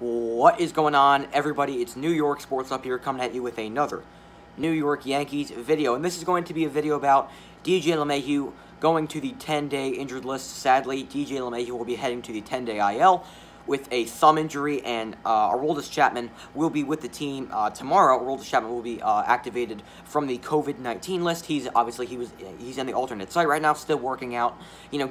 What is going on, everybody? It's New York Sports Up here coming at you with another New York Yankees video. And this is going to be a video about DJ Lemahieu going to the 10-day injured list. Sadly, DJ Lemahieu will be heading to the 10-day IL with a thumb injury, and Aroldis Chapman will be with the team tomorrow. Aroldis Chapman will be activated from the COVID-19 list. He's in the alternate site right now, still working out,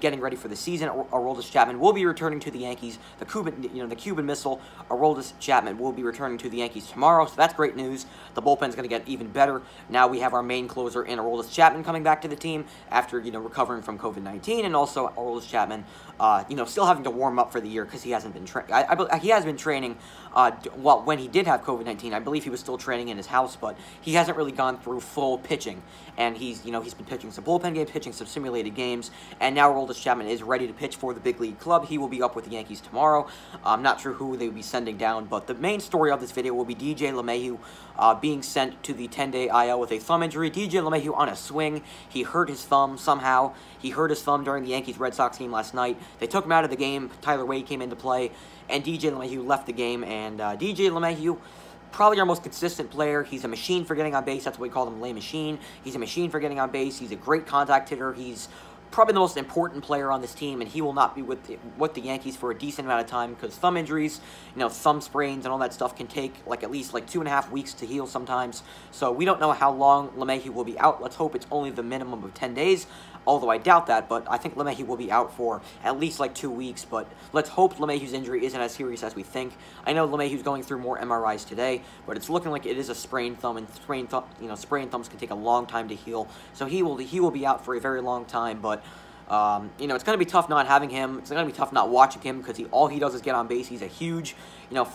getting ready for the season. Aroldis Chapman will be returning to the Yankees. The Cuban Missile, Aroldis Chapman will be returning to the Yankees tomorrow, so that's great news. The bullpen's going to get even better. Now we have our main closer in Aroldis Chapman coming back to the team after recovering from COVID-19, and also Aroldis Chapman, still having to warm up for the year because he hasn't been he has been training. When he did have COVID-19, I believe he was still training in his house, but he hasn't really gone through full pitching. And he's been pitching some bullpen games, pitching some simulated games, and now Aroldis Chapman is ready to pitch for the big league club. He will be up with the Yankees tomorrow. I'm not sure who they will be sending down, but the main story of this video will be DJ Lemahieu being sent to the 10-day IL with a thumb injury. DJ Lemahieu on a swing. He hurt his thumb somehow. He hurt his thumb during the Yankees-Red Sox game last night. They took him out of the game. Tyler Wade came into play, and DJ Lemahieu left the game. And DJ Lemahieu, probably our most consistent player. He's a machine for getting on base. That's what we call him, Lemahieu. He's a machine for getting on base. He's a great contact hitter. He's probably the most important player on this team, and he will not be with the Yankees for a decent amount of time because thumb injuries, thumb sprains and all that stuff can take at least 2.5 weeks to heal sometimes. So we don't know how long Lemahieu will be out. Let's hope it's only the minimum of 10 days, although I doubt that, but I think Lemahieu will be out for at least 2 weeks. But let's hope Lemahieu's injury isn't as serious as we think. I know Lemahieu's going through more MRIs today, but it's looking like it is a sprained thumb, and sprained thumbs can take a long time to heal. So he will be out for a very long time, but it's going to be tough not having him. It's going to be tough not watching him because all he does is get on base. He's a huge,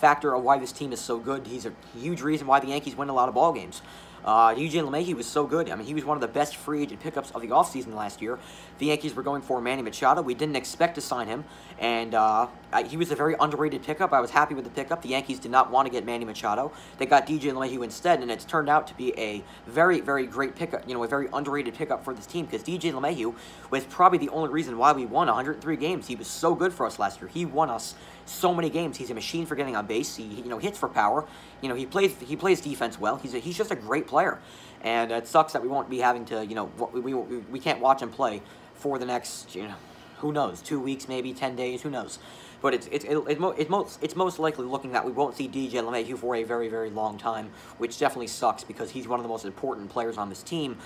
factor of why this team is so good. He's a huge reason why the Yankees win a lot of ball games. DJ Lemahieu was so good. I mean, he was one of the best free agent pickups of the offseason last year. The Yankees were going for Manny Machado. We didn't expect to sign him, and he was a very underrated pickup. I was happy with the pickup. The Yankees did not want to get Manny Machado. They got DJ Lemahieu instead, and it's turned out to be a very, very great pickup, a very underrated pickup for this team because DJ Lemahieu was probably the only reason why we won 103 games. He was so good for us last year. He won us so many games. He's a machine for getting on base. He hits for power. He plays defense well. He's just a great player, and it sucks that we won't be having to we can't watch him play for the next who knows, 2 weeks, maybe 10 days, who knows. But it's most likely looking that we won't see DJ Lemahieu for a very, very long time, which definitely sucks because he's one of the most important players on this team.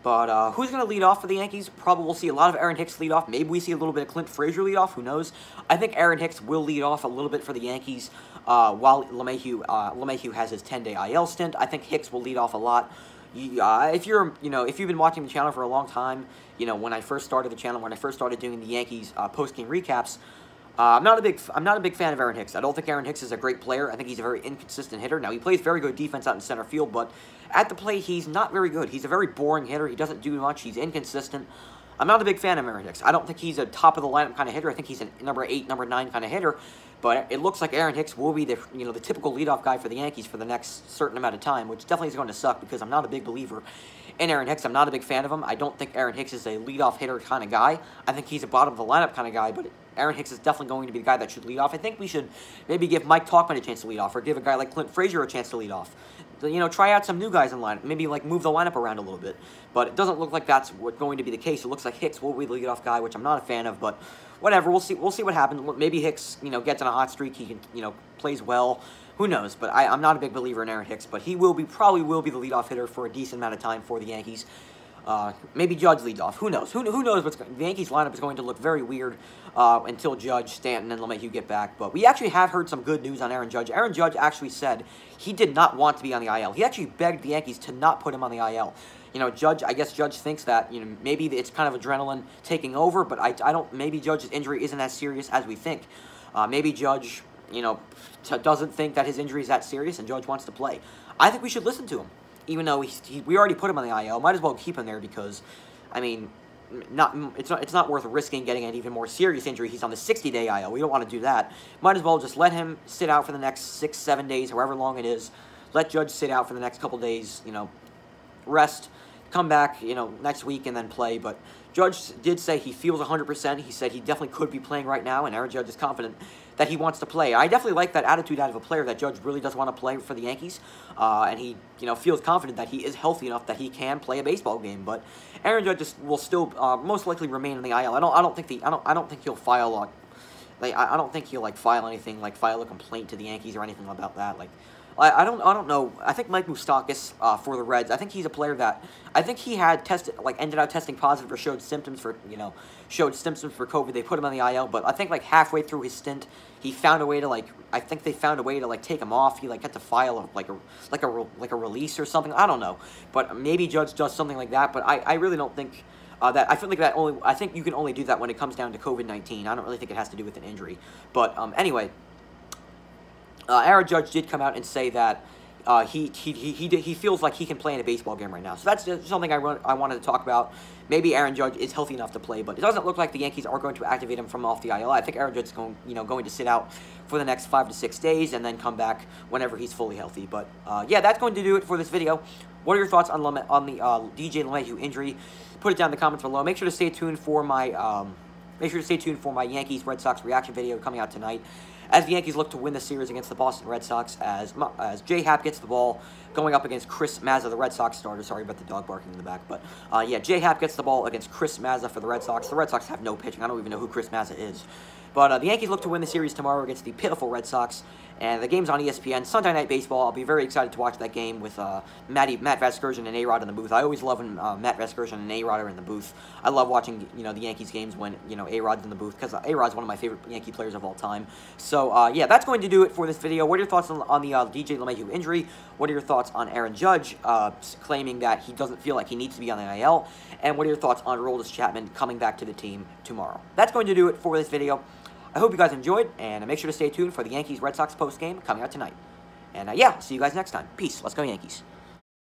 But who's going to lead off for the Yankees? Probably we'll see a lot of Aaron Hicks lead off. Maybe we see a little bit of Clint Frazier lead off. Who knows? I think Aaron Hicks will lead off a little bit for the Yankees while Lemahieu has his 10-day IL stint. I think Hicks will lead off a lot. If you've been watching the channel for a long time, when I first started the channel, when I first started doing the Yankees post-game recaps, I'm not a big fan of Aaron Hicks. I don't think Aaron Hicks is a great player. I think he's a very inconsistent hitter. Now, he plays very good defense out in center field, but at the plate, he's not very good. He's a very boring hitter. He doesn't do much. He's inconsistent. I'm not a big fan of Aaron Hicks. I don't think he's a top-of-the-lineup kind of hitter. I think he's a number 8, number 9 kind of hitter. But it looks like Aaron Hicks will be the typical leadoff guy for the Yankees for the next certain amount of time, which definitely is going to suck because I'm not a big believer in Aaron Hicks. I'm not a big fan of him. I don't think Aaron Hicks is a leadoff hitter kind of guy. I think he's a bottom-of-the-lineup kind of guy, but Aaron Hicks is definitely going to be the guy that should lead off. I think we should maybe give Mike Tauchman a chance to lead off, or give a guy like Clint Frazier a chance to lead off. Try out some new guys in line. Maybe move the lineup around a little bit. But it doesn't look like that's going to be the case. It looks like Hicks will be the leadoff guy, which I'm not a fan of. But whatever, we'll see. We'll see what happens. Maybe Hicks, gets on a hot streak. He can, plays well. Who knows? But I'm not a big believer in Aaron Hicks. But he probably will be the leadoff hitter for a decent amount of time for the Yankees. Maybe Judge leads off. Who knows? Who knows the Yankees lineup is going to look very weird until Judge, Stanton, and Lemahieu get back. But we actually have heard some good news on Aaron Judge. Aaron Judge actually said he did not want to be on the IL. He actually begged the Yankees to not put him on the IL. I guess Judge thinks that, maybe it's kind of adrenaline taking over, but maybe Judge's injury isn't as serious as we think. Maybe Judge, doesn't think that his injury is that serious and Judge wants to play. I think we should listen to him. Even though we already put him on the IL, might as well keep him there because, I mean, it's not worth risking getting an even more serious injury. He's on the 60-day IL. We don't want to do that. Might as well just let him sit out for the next 6-7 days, however long it is. Let Judge sit out for the next couple days, rest, come back, next week and then play. But Judge did say he feels 100%. He said he definitely could be playing right now, and Aaron Judge is confident that he wants to play. I definitely like that attitude out of a player, that Judge really does want to play for the Yankees, and he, feels confident that he is healthy enough that he can play a baseball game. But Aaron Judge will still most likely remain in the IL. I don't think he'll file I don't think he'll file anything, file a complaint to the Yankees or anything about that. I don't know. I think Mike Moustakas for the Reds, I think he's a player that I think he had tested, ended up testing positive or showed symptoms for COVID. They put him on the IL, but I think halfway through his stint, he found a way to I think they found a way to take him off. He had to file a release or something. I don't know, but maybe Judge does something like that. But I really don't think. I feel like I think you can only do that when it comes down to COVID-19. I don't really think it has to do with an injury. But anyway, Aaron Judge did come out and say that he feels like he can play in a baseball game right now. So that's just something I wanted to talk about. Maybe Aaron Judge is healthy enough to play, but it doesn't look like the Yankees are going to activate him from off the IL. I think Aaron Judge is going to sit out for the next 5 to 6 days and then come back whenever he's fully healthy. But yeah, that's going to do it for this video. What are your thoughts on the DJ Lemahieu injury? Put it down in the comments below. Make sure to stay tuned for my Yankees Red Sox reaction video coming out tonight, as the Yankees look to win the series against the Boston Red Sox, as J-Happ gets the ball going up against Chris Mazza, the Red Sox starter. Sorry about the dog barking in the back. But, yeah, J-Happ gets the ball against Chris Mazza for the Red Sox. The Red Sox have no pitching. I don't even know who Chris Mazza is. But the Yankees look to win the series tomorrow against the pitiful Red Sox. And the game's on ESPN, Sunday Night Baseball. I'll be very excited to watch that game with Matt Vasgersian and A-Rod in the booth. I always love when Matt Vasgersian and A-Rod are in the booth. I love watching, the Yankees games when, A-Rod's in the booth, because A-Rod's one of my favorite Yankee players of all time. So, yeah, that's going to do it for this video. What are your thoughts on the DJ LeMahieu injury? What are your thoughts on Aaron Judge claiming that he doesn't feel like he needs to be on the IL? And what are your thoughts on Aroldis Chapman coming back to the team tomorrow? That's going to do it for this video. I hope you guys enjoyed, and make sure to stay tuned for the Yankees-Red Sox postgame coming out tonight. And, yeah, see you guys next time. Peace. Let's go, Yankees.